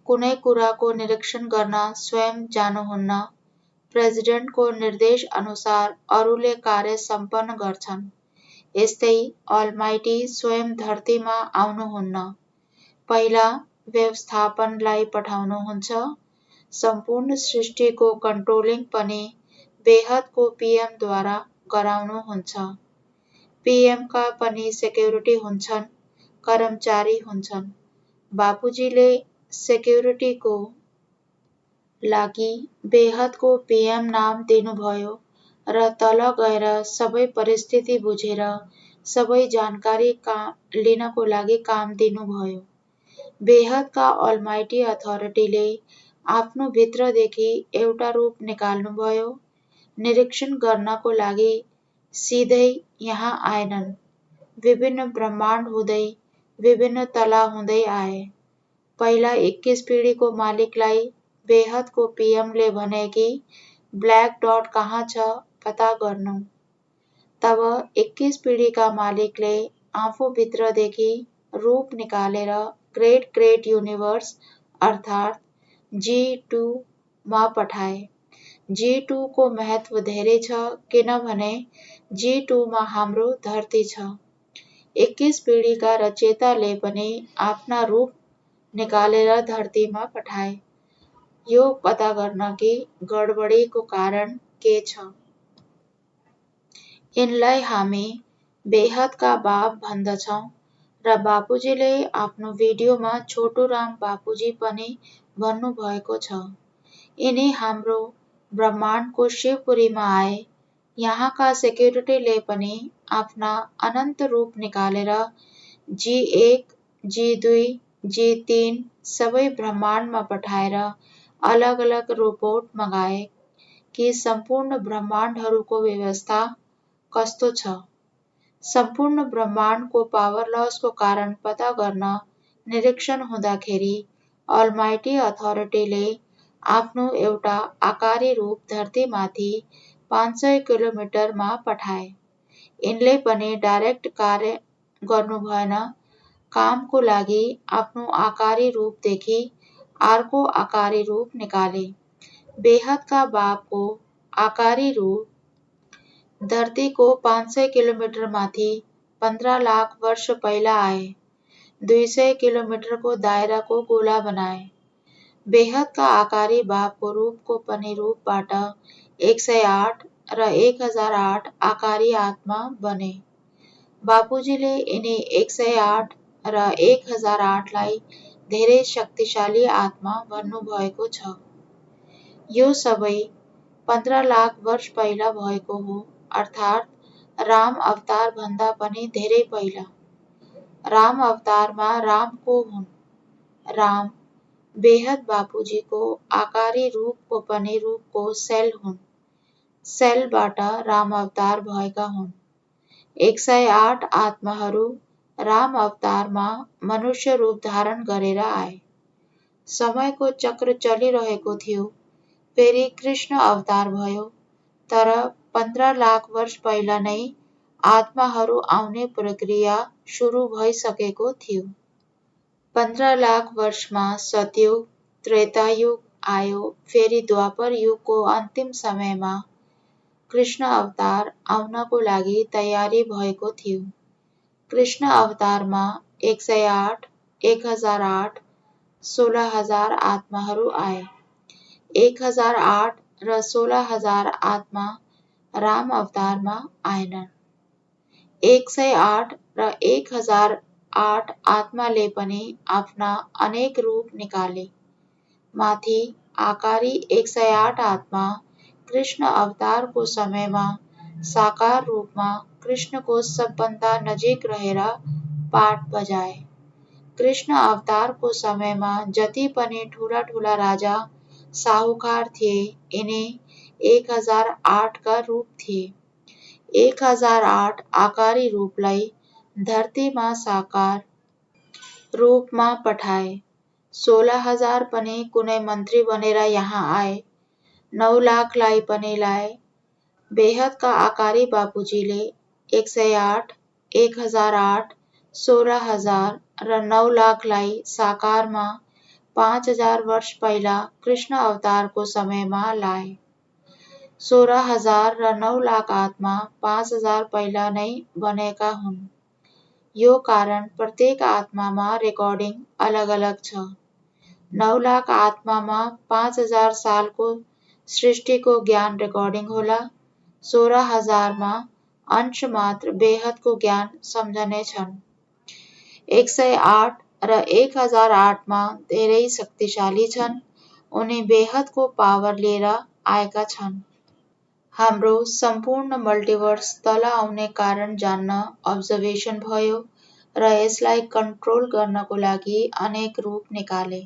कुनै कुराको निरीक्षण गर्न स्वयं जानुहुन्न, प्रेसिडेन्टको निर्देश अनुसार अरूले कार्य सम्पन्न गर्छन्। यस्तै अलमाइटी स्वयं धरतीमा आउनुहुन्न। पहिला व्यवस्थापनलाई पठाउनुहुन्छ। सम्पूर्ण सृष्टिको कन्ट्रोलिङ पनि बेहदको पीएमद्वारा गराउनुहुन्छ। पीएमका पनि सेक्युरिटी हुन्छन्, कर्मचारी हुन्छन्। बापुजीले सेक्युरिटीको लागि बेहदको पीएम नाम दिनुभयो र तल गएर सबै परिस्थिति बुझेर सबै जानकारी लिनको लागि काम दिनुभयो। बेहदका अलमाइटी अथोरिटीले आफ्नो भित्रदेखि एउटा रूप निकाल्नुभयो। निरीक्षण गर्नको लागि सिधै यहाँ आएनन्। विभिन्न ब्रह्माण्ड हुँदै विभिन्न तला हुँदै आए। पहिला 21 पिँढीको मालिकलाई बेहदको पीएमले भने कि ब्ल्याक डट कहाँ छ पत्ता गर्नु। तब 21 पिँढीका मालिकले आफूभित्रदेखि रूप निकालेर ग्रेट ग्रेट युनिभर्स अर्थात् G2 मा पठाए। G2 को महत्व धेरै छ किनभने G2 मा हाम्रो धरती छ। 21 पिँढीका रचयिताले पनि आफ्ना रूप निकालेर धरतीमा पठाए। यो पत्ता गर्न कि गडबडीको कारण के छ। यिनलाई हामी बेहदका बाप भन्दछौँ र बापुजीले आफ्नो भिडियोमा छोटुराम बापुजी पनि भन्नुभएको छ। यिनी हाम्रो ब्रह्माण्डको शिवपुरीमा आए। यहाँका सेक्युरिटीले पनि आफ्ना अनन्त रूप निकालेर G1, G2, G3 सबै ब्रह्माण्डमा पठाएर अलग अलग रोबोट मगाए कि सम्पूर्ण ब्रह्माण्डहरूको व्यवस्था कस्तो छ। सम्पूर्ण ब्रह्माण्डको पावर लसको कारण पत्ता गर्न निरीक्षण हुँदाखेरि अलमाइटी अथोरिटीले आफ्नो एउटा आकारी रूप धरतीमाथि 500 किलोमिटरमा पठाए। यिनले पनि डाइरेक्ट कार्य गर्नु भएन। कामको लागि आफ्नो आकारी रूपदेखि अर्को आकारी रूप निकाले। बेहदका बापको आकारी रूप धरतीको 500 किलोमिटर माथि 15 लाख वर्ष पहिला आए। 200 किलोमिटरको दायराको गोला बनाए। बेहदका आकारी बापको रूपको पनि रूपबाट 108 र 1008 आकारी आत्मा बने। बापुजीले यिनी 108 र 1008 लाई धेरै शक्तिशाली आत्मा भन्नुभएको छ। यो सबै 15 लाख वर्ष पहिला भएको हो, अर्थात् राम अवतार भन्दा पनि धेरै पहिला। राम अवतारमा राम को हुन्? राम बेहद बापुजीको आकारी रूपको पनि रूपको सेल हुन्। सेलबाट राम अवतार भएका हुन्। 108 आत्माहरू राम अवतारमा मनुष्य रूप धारण गरेर आए। समयको चक्र चलिरहेको थियो। फेरि कृष्ण अवतार भयो। तर 15 लाख वर्ष पहिला नै आत्माहरू आउने प्रक्रिया सुरु भइसकेको थियो। 15 लाख वर्षमा सतयुग, त्रेतायुग आयो। फेरि द्वापर युगको अन्तिम समयमा कृष्ण अवतार आउनको लागि तयारी भएको थियो। कृष्ण अवतारमा 108, 1008, 16,000 आत्माहरू आए। 1008 र 16,000 आत्मा राम अवतारमा आएनन्। 108 र 1008 आत्माले पनि आफ्ना अनेक रूप निकाले। माथि आकारी 108 आत्मा कृष्ण अवतारको समयमा साकार रूपमा कृष्णको सबभन्दा नजिक रहेर पाठ बजाए। कृष्ण अवतारको समयमा जति पनि ठुला ठुला राजा साहुकार थिए, यिनी 1008 का रूप थिए। 1008 आकारी रूपलाई धरतीमा साकार रूपमा पठाए। 16,000 पनि कुनै मन्त्री बनेर यहाँ आए। 9 लाखलाई पनि लाए। बेहदका आकारी बापुजीले 108, 1008, 16,000 र 9 लाखलाई साकारमा 5,000 वर्ष पहिला कृष्ण अवतारको समयमा लाए। 16,000 र 9 लाख आत्मा 5,000 पहिला नै बनेका हुन्। यो कारण प्रत्येक आत्मामा रेकर्डिङ अलग अलग छ। 9 लाख आत्मामा 5,000 सालको सृष्टिको ज्ञान रेकर्डिङ होला। 16,000मा अंश मात्र बेहदको ज्ञान सम्झने छन्। 108 र 1008मा धेरै शक्तिशाली छन्। उनी बेहदको पावर लिएर आएका छन्। हाम्रो सम्पूर्ण मल्टिभर्स तल आउने कारण जान्न अब्जर्भेसन भयो र यसलाई कन्ट्रोल गर्नको लागि अनेक रूप निकाले।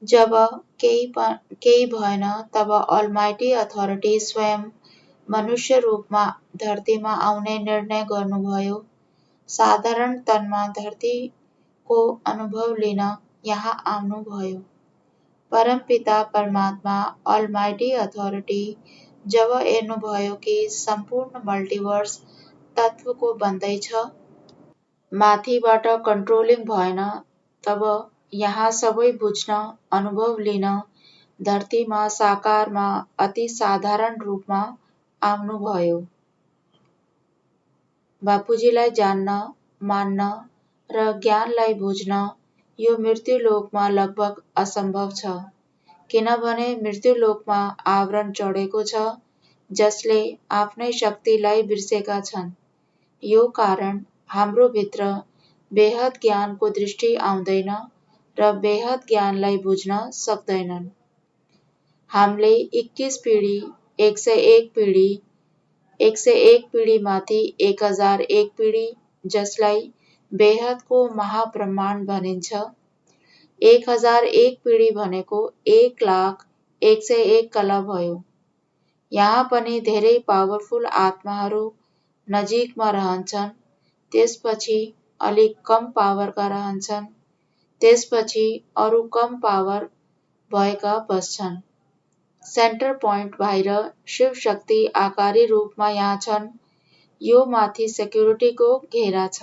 जब केही भएन तब अलमाइटी अथोरिटी स्वयं मनुष्य रूपमा धरतीमा आउने निर्णय गर्नुभयो। साधारण तनमा धरतीको अनुभव लिन यहाँ आउनुभयो। परमपिता परमात्मा अलमाइटी अथोरिटी जब हेर्नुभयो कि सम्पूर्ण मल्टिभर्स तत्त्वको बन्दैछ, माथिबाट कन्ट्रोलिङ भएन, तब यहाँ सबै बुझ्न, अनुभव लिन धरतीमा साकारमा अति साधारण रूपमा आउनुभयो। बापुजीलाई जान्न, मान्न र ज्ञानलाई बुझ्न यो मृत्युलोकमा लगभग असम्भव छ। किनभने मृत्युलोकमा आवरण चढेको छ, जसले आफ्नै शक्तिलाई बिर्सेका छन्। यो कारण हाम्रो भित्र बेहद ज्ञानको दृष्टि आउँदैन र बेहद ज्ञानलाई बुझ्न सक्दैनन्। हामीले 21 पिढी, 101 पिढी, 101 पिढीमाथि 1001 पिढी, जसलाई बेहदको महाब्रह्माण्ड भनिन्छ। 1001 पिँढी भनेको 1,01,01 कला भयो। यहाँ पनि धेरै पावरफुल आत्माहरू नजिकमा रहन्छन्, त्यसपछि अलिक कम पावरका रहन्छन्, त्यसपछि अरू कम पावर भएका बस्छन्। सेन्टर पोइन्ट बाहिर शिव शक्ति आकारी रूपमा यहाँ छन्। यो माथि सेक्युरिटीको घेरा छ,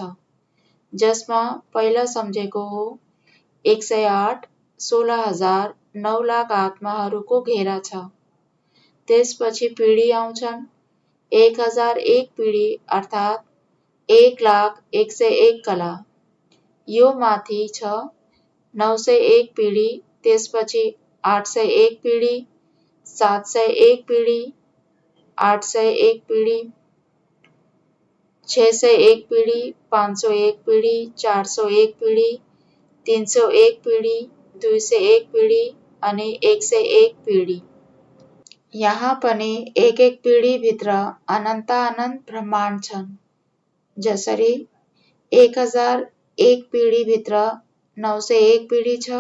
जसमा पहिला सम्झेको हो 108, 16,000, 9 लाख आत्माहरूको घेरा छ। त्यसपछि पिँढी आउँछन्। 1001 पिँढी अर्थात् 1,01,01 कला। यो माथि छ 901 पिँढी, त्यसपछि 801 पिँढी, 701 पिँढी, 801 पिँढी, 601 पिँढी, 501 पिँढी, 401 पिँढी, 301 पिँढी, 201 पिँढी अनि 101 पिँढी। यहाँ पनि एक एक पिँढीभित्र अनन्त ब्रह्माण्ड छन्। जसरी 1001 पिँढीभित्र 901 पिँढी छ,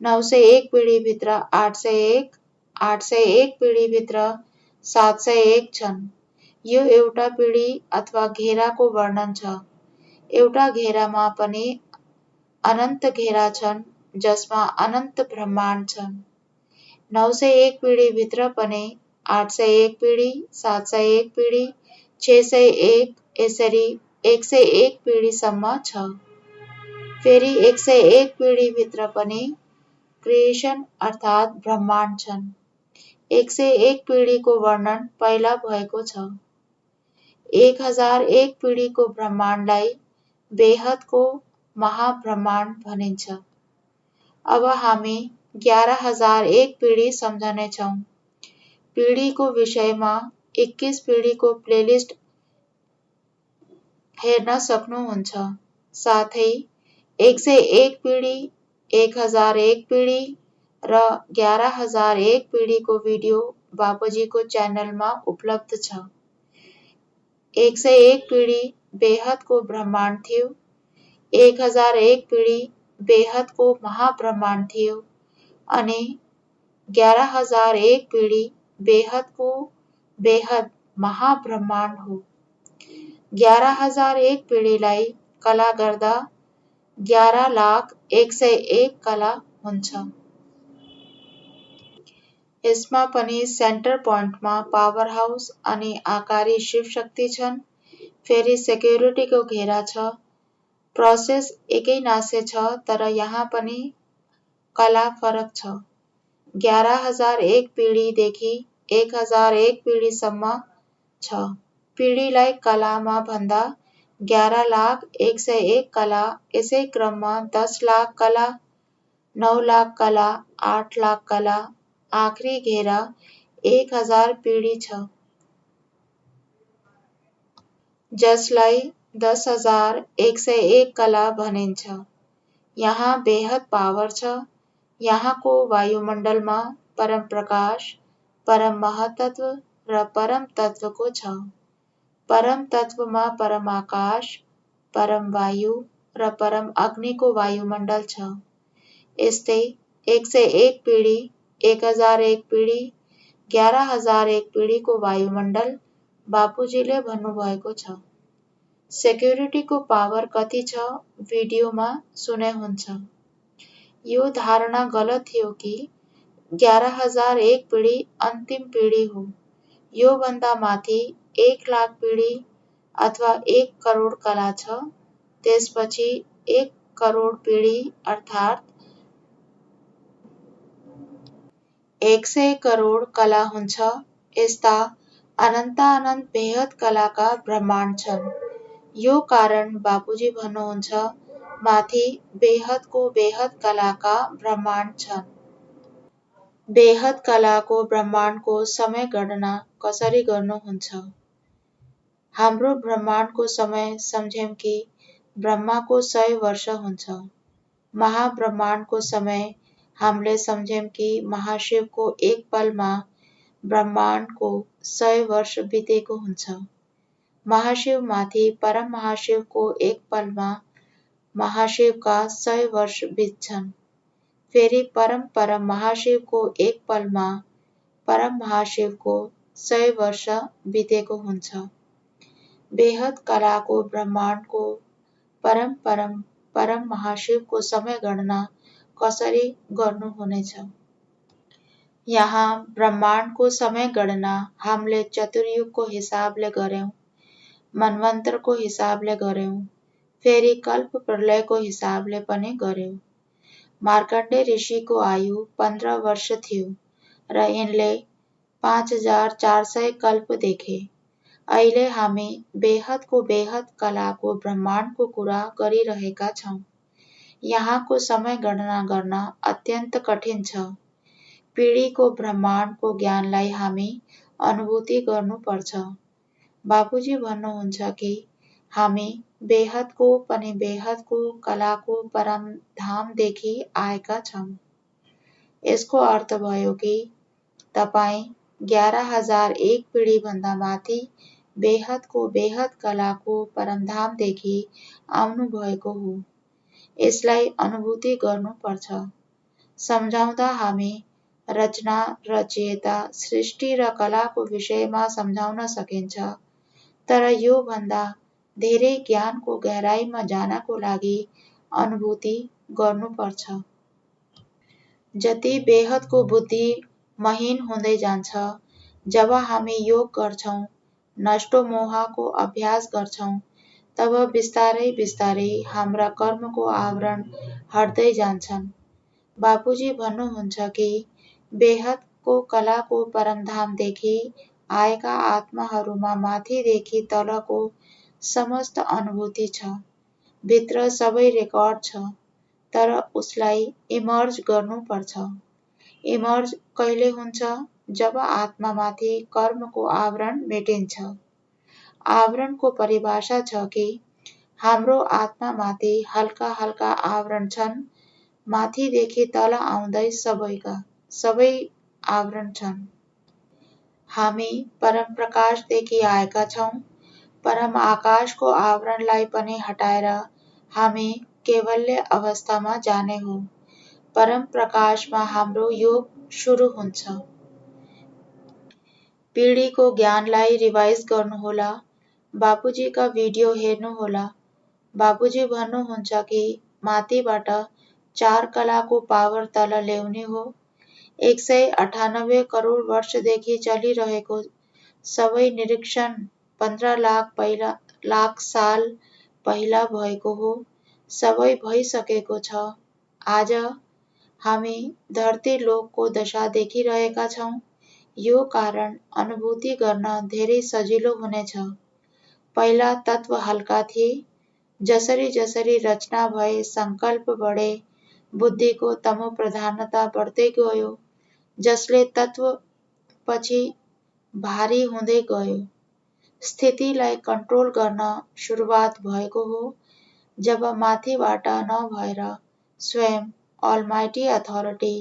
901 पिँढीभित्र 801, 801 पिँढीभित्र 701 छन्। यो एउटा पिँढी अथवा घेराको वर्णन छ। एउटा घेरामा पनि अनन्त घेरा छन्, जसमा अनन्त ब्रह्माण्ड छन्। 901 पिँढीभित्र पनि 801 पिँढी, 701 पिँढी, 601 यसरी 101 पिँढीसम्म छ। फेरि 101 पिँढीभित्र पनि क्रिएसन अर्थात् ब्रह्माण्ड छन्। 101 पिँढीको वर्णन पहिला भएको छ। 1001 पिँढीको ब्रह्माण्डलाई बेहदको महाब्रह्माण्ड भनिन्छ। अब हामी 11,001 पिँढी सम्झनेछौँ। पिँढीको विषयमा 21 पिँढीको प्लेलिस्ट हेर्न सक्नुहुन्छ। साथै 101 पिँढी, 1001 पिँढी र 11,001 पिँढीको भिडियो बापुजीको च्यानलमा उपलब्ध छ। 101 पिँढी बेहदको ब्रह्माण्ड थियो। 1001 पिँढी बेहदको महाब्रह्माण्ड थियो अनि 11,001 पिँढी बेहदको बेहद महाब्रह्माण्ड हो। 11,001 पिँढीलाई कला गर्दा 11,01,01 कला हुन्छ। यसमा पनि सेन्टर पोइन्टमा पावर हाउस अनि आकारी शिव शक्ति छन्। फेरि सेक्युरिटीको घेरा छ। प्रोसेस एकै नासे छ, तर यहाँ पनि कला फरक छ। 11,001 पिँढीदेखि 1001 पिँढीसम्म छ। पिँढीलाई कलामा भन्दा 11,01,01 कला, यसै क्रममा 10 लाख कला, 9 लाख कला, 8 लाख कला, आखरी घेरा 1,000 पिँढी छ, जसलाई 10,101 कला भनिन्छ। यहाँ बेहद पावर छ। यहाँको वायुमण्डलमा परम प्रकाश, परम महतत्व र परम तत्वको छ। परम तत्वमा परम आकाश, परम वायु र परम अग्निको वायुमण्डल छ। यस्तै 101 पिँढी, 1001 पिँढी, 11,001 पिँढीको वायुमण्डल बापुजीले भन्नुभएको छ। सेक्युरिटीको पावर कति छ भिडियोमा सुन्नुहुन्छ। यो धारणा गलत थियो कि 11,001 पिँढी अन्तिम पिँढी हो। यो भन्दा माथि 1 लाख पिँढी अथवा 1 करोड कला छ। त्यसपछि 1 करोड पिँढी अर्थात् 100 करोड कला हुन्छ। यस्ता अनन्त बेहद कलाका ब्रह्माण्ड छन्। यो कारण बापुजी भन्नुहुन्छ माथि बेहदको बेहद कलाका ब्रह्माण्ड छन्। बेहद कलाको ब्रह्माण्डको समय गणना कसरी गर्नुहुन्छ? हाम्रो ब्रह्माण्डको समय सम्झौँ कि ब्रह्माको 100 वर्ष हुन्छ। महाब्रह्माण्डको समय हामीले सम्झौँ कि महाशिवको एक पलमा ब्रह्माण्डको 100 वर्ष बितेको हुन्छ। महाशिव माथि परम महाशिवको एक पलमा महाशिवका 100 वर्ष बित्छन्। फेरि परम महाशिवको एक पलमा परम महाशिवको 100 वर्ष बितेको हुन्छ। बेहद कलाको ब्रह्माण्डको परम महाशिवको समय गणना कसरी गर्नुहुनेछ? यहाँ ब्रह्माण्डको समय गणना हामीले चतुर्युगको हिसाबले गर्यौं, मनवन्तरको हिसाबले गर्यौं, फेरि कल्प प्रलयको हिसाबले पनि गर्यौं। मार्कण्डेय ऋषिको आयु 15 वर्ष थियो र यिनले 5400 कल्प देखे। अहिले हामी बेहद कलाको ब्रह्माण्डको कुरा गरिरहेका छौं। यहाँको समय गणना गर्न अत्यन्त कठिन छ। पीढीको ब्रह्माण्डको ज्ञानलाई हामी अनुभूति गर्नुपर्छ। बाबुजी भन्नुहुन्छ कि हामी बेहदको कलाको परमधामदेखि आएका छौं। यसको अर्थ भयो कि तपाईँ 11,001 पिढीभन्दा माथि बेहद कलाको परमधामदेखि आउनुभएको हो। यसलाई अनुभूति गर्नुपर्छ। सम्झाउँदा हामी रचना, रचयिता, सृष्टि र कलाको विषयमा सम्झाउन सकिन्छ, तर यो भन्दा धेरै ज्ञानको गहराईमा जानको लागि अनुभूति गर्नुपर्छ। जति बेहदको बुद्धि महीन हुँदै जान्छ, जब हामी योग गर्छौं, नष्टो मोहको अभ्यास गर्छौं, तब बिस्तारै हाम्रा कर्मको आवरण हट्दै जान्छन्। बाबुजी भन्नुहुन्छ कि बेहदको कलाको परमधामदेखि आएका आत्माहरूमा माथिदेखि तलको समस्त अनुभूति छ। भित्र सबै रेकर्ड छ, तर उसलाई इमर्ज गर्नुपर्छ। इमर्ज कहिले हुन्छ? जब आत्मामाथि कर्मको आवरण मेटिन्छ। आवरणको परिभाषा छ कि हाम्रो आत्मामाथि हल्का आवरण छन्, माथिदेखि तल आउँदै सबै आवरण छन्। हामी परम प्रकाशदेखि आएका छौं। परम आकाशको आवरणलाई पनि हटाएर हामी कैवल्य अवस्थामा जाने हो। परम प्रकाशमा हाम्रो योग सुरु हुन्छ। पीढीको ज्ञानलाई रिभाइज गर्नुहोला। बाबुजीका भिडियो हेर्नुहोला। बाबुजी भन्नुहुन्छ कि माथिबाट 4 कलाको पावर तल ल्याउने हो। 198 करोड वर्षदेखि चलिरहेको सबै निरीक्षण 15 लाख साल पहिला भएको हो। सबै भइसकेको छ। आज हामी धरती लोकको दशा देखिरहेका छौं। यो कारण अनुभूति गर्न धेरै सजिलो हुनेछ। पहिला तत्व हल्का थिए। जसरी रचना भए, संकल्प बढे, बुद्धिको तमोप्रधानता बढ्दै गयो, जसले तत्व पछि भारी हुँदै गयो। स्थितिलाई कन्ट्रोल गर्न सुरुवात भएको हो, जब माथिबाट नभएर स्वयं अलमाइटी अथोरिटी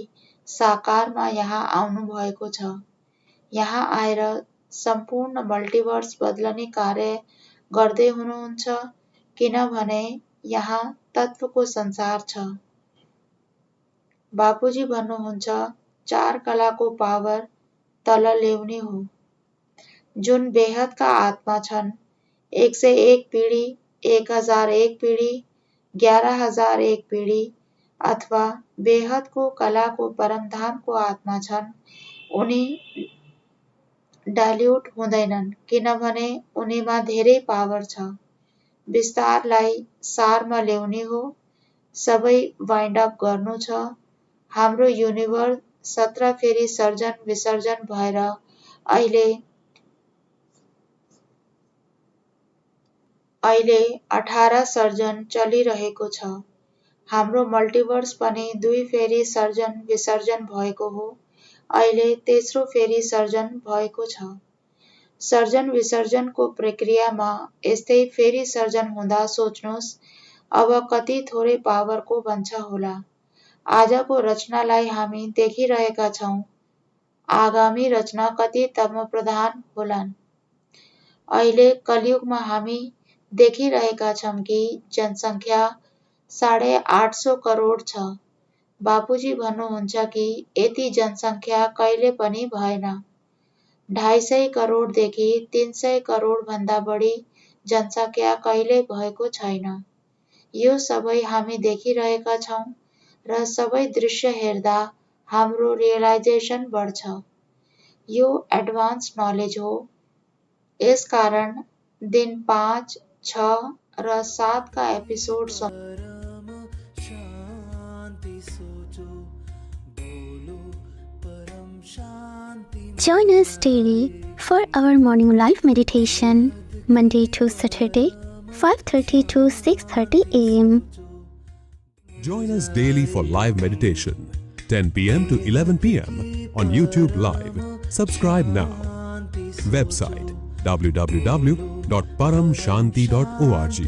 साकारमा यहाँ आउनु भएको छ। यहाँ आएर सम्पूर्ण मल्टिभर्स बदलने कार्य गर्दै हुनुहुन्छ, किनभने यहाँ तत्वको संसार छ। बाबुजी भन्नुहुन्छ 4 कलाको पावर तल ल्याउने हो। जुन बेहदका आत्मा छन्, 101 पिढी, 1001 पिढी, 11,001 पिढी अथवा बेहदको कलाको परमधामको आत्मा छन्, उनी डाइल्युट हुँदैनन्, किनभने उनीमा धेरै पावर छ। विस्तारलाई सारमा ल्याउने हो। सबै वाइन्ड अप गर्नु छ। हाम्रो युनिभर्स 17 फेरि सर्जन विसर्जन भएर अहिले 18 सर्जन चलिरहेको छ। हाम्रो मल्टिभर्स पनि 2 फेरि सर्जन विसर्जन भएको हो। अहिले तेस्रो फेरि सर्जन भएको छ। सर्जन विसर्जनको प्रक्रियामा यस्तै फेरि सर्जन हुँदा सोच्नुहोस्, अब कति थोरै पावरको बन्छ होला। आजको रचनालाई हामी देखिरहेका छौं। आगामी रचना कति तमोप्रधान होलान्। अहिले कलियुगमा हामी देखिरहेका छौं कि जनसङ्ख्या 850 करोड छ। बापुजी भन्नुहुन्छ कि यति जनसङ्ख्या कहिले पनि भएन। 250 करोडदेखि 300 करोड भन्दा बढी जनसङ्ख्या कहिल्यै भएको छैन। यो सबै हामी देखिरहेका छौँ र सबै दृश्य हेर्दा हाम्रो रियलाइजेसन बढ्छ। यो एडभान्स नलेज हो। यसकारण दिन 5, 6 र 7 का episode Join us daily for our morning live meditation, Monday to Saturday, 5:30 to 6:30 a.m. Join us daily for live meditation, 10 p.m. to 11 p.m. on YouTube Live. Subscribe now. Website www.paramshanti.org.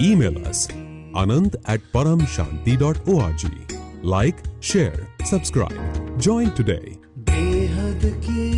Email us anant@paramshanti.org. Like, share, subscribe. Join today. बेहद की